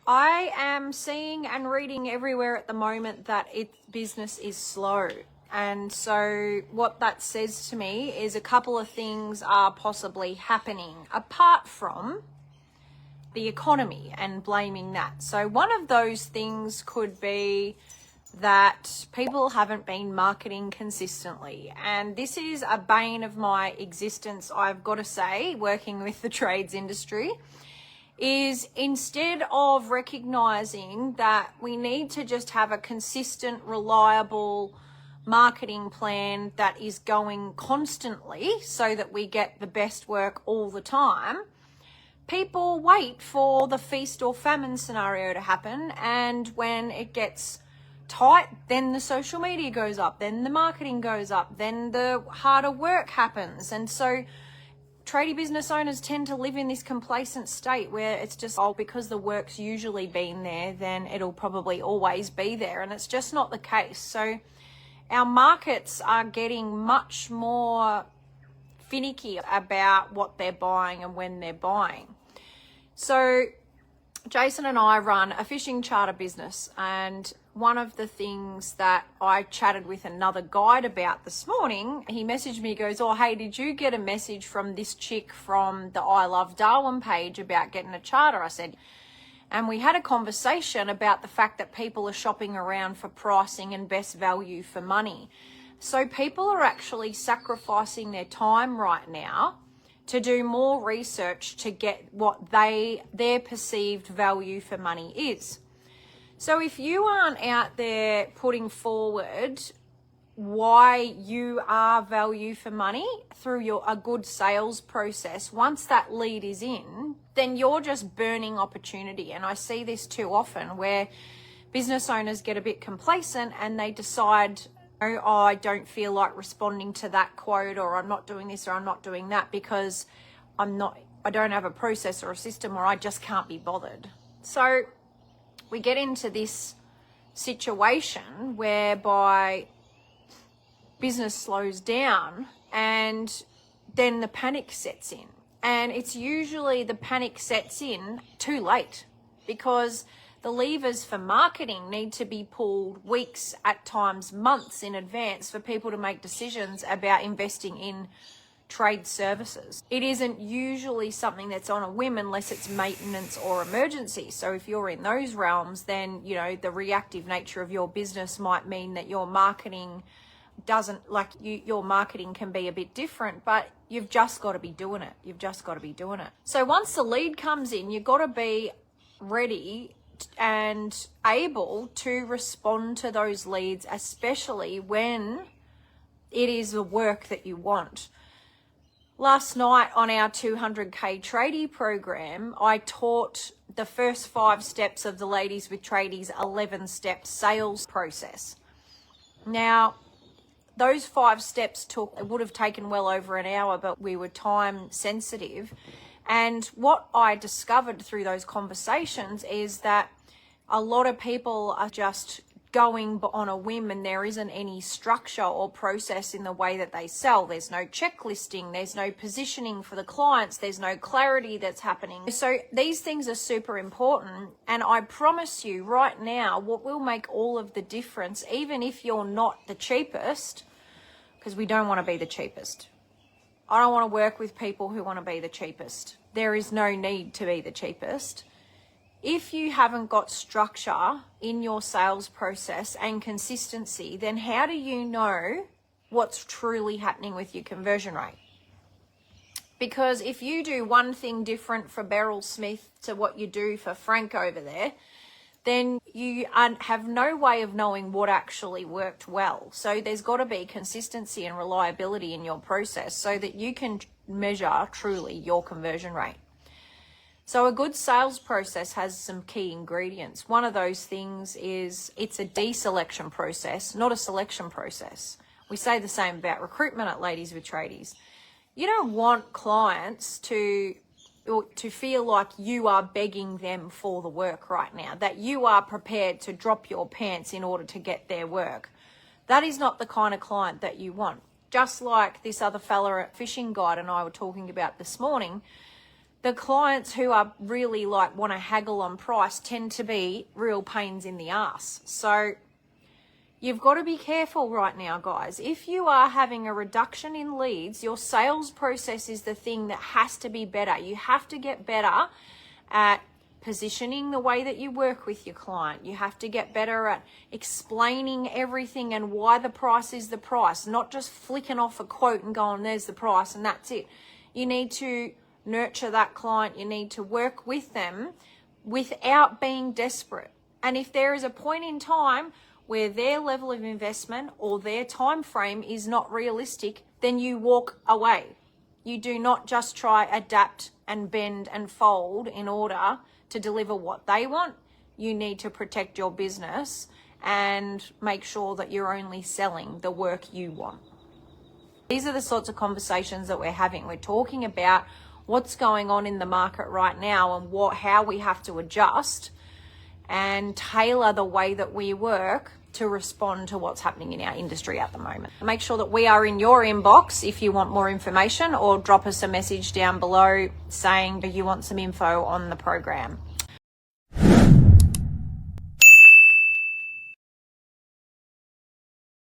I am seeing and reading everywhere at the moment that business is slow. And so what that says to me is a couple of things are possibly happening apart from the economy and blaming that. So one of those things could be that people haven't been marketing consistently. And this is a bane of my existence, I've got to say, working with the trades industry, is instead of recognizing that we need to just have a consistent, reliable marketing plan that is going constantly so that we get the best work all the time, people wait for the feast or famine scenario to happen. And when it gets tight, then the social media goes up, then the marketing goes up, then the harder work happens. And so tradie business owners tend to live in this complacent state where it's just, oh, because the work's usually been there, then it'll probably always be there. And it's just not the case. So our markets are getting much more finicky about what they're buying and when they're buying. So Jason and I run a fishing charter business, and one of the things that I chatted with another guide about this morning, he messaged me, goes, oh, hey, did you get a message from this chick from the I Love Darwin page about getting a charter? I said, and we had a conversation about the fact that people are shopping around for pricing and best value for money. So people are actually sacrificing their time right now to do more research to get what their perceived value for money is. So if you aren't out there putting forward why you are value for money through a good sales process, once that lead is in, then you're just burning opportunity. And I see this too often where business owners get a bit complacent and they decide, oh, I don't feel like responding to that quote, or I'm not doing this or I'm not doing that because I don't have a process or a system, or I just can't be bothered. So we get into this situation whereby business slows down and then the panic sets in. And it's usually the panic sets in too late, because the levers for marketing need to be pulled weeks, at times months in advance, for people to make decisions about investing in trade services. It isn't usually something that's on a whim unless it's maintenance or emergency. So if you're in those realms, then, you know, the reactive nature of your business might mean that your marketing your marketing can be a bit different, but you've just got to be doing it. You've just got to be doing it. So once the lead comes in, you've got to be ready and able to respond to those leads, especially when it is the work that you want. Last night on our 200K Tradie program, I taught the first 5 steps of the Ladies with Tradies 11-step sales process. Now, those 5 steps would have taken well over an hour, but we were time sensitive. And what I discovered through those conversations is that a lot of people are just going on a whim, and there isn't any structure or process in the way that they sell. There's no checklisting, there's no positioning for the clients, there's no clarity that's happening. So these things are super important, and I promise you right now, what will make all of the difference, even if you're not the cheapest, because we don't want to be the cheapest. I don't want to work with people who want to be the cheapest. There is no need to be the cheapest. If you haven't got structure in your sales process and consistency, then how do you know what's truly happening with your conversion rate? Because if you do one thing different for Beryl Smith to what you do for Frank over there, then you have no way of knowing what actually worked well. So there's got to be consistency and reliability in your process so that you can measure truly your conversion rate. So a good sales process has some key ingredients. One of those things is it's a deselection process, not a selection process. We say the same about recruitment at Ladies with Tradies. You don't want clients to feel like you are begging them for the work right now, that you are prepared to drop your pants in order to get their work. That is not the kind of client that you want. Just like this other fella at Fishing Guide and I were talking about this morning, the clients who are really like want to haggle on price tend to be real pains in the ass. So you've got to be careful right now, guys. If you are having a reduction in leads, your sales process is the thing that has to be better. You have to get better at positioning the way that you work with your client. You have to get better at explaining everything and why the price is the price, not just flicking off a quote and going, there's the price and that's it. You need to nurture that client. You need to work with them without being desperate. And if there is a point in time where their level of investment or their time frame is not realistic, then you walk away. You do not just try adapt and bend and fold in order to deliver what they want. You need to protect your business and make sure that you're only selling the work you want. These are the sorts of conversations that we're having. We're talking about what's going on in the market right now and how we have to adjust and tailor the way that we work to respond to what's happening in our industry at the moment. Make sure that we are in your inbox if you want more information, or drop us a message down below saying that you want some info on the program.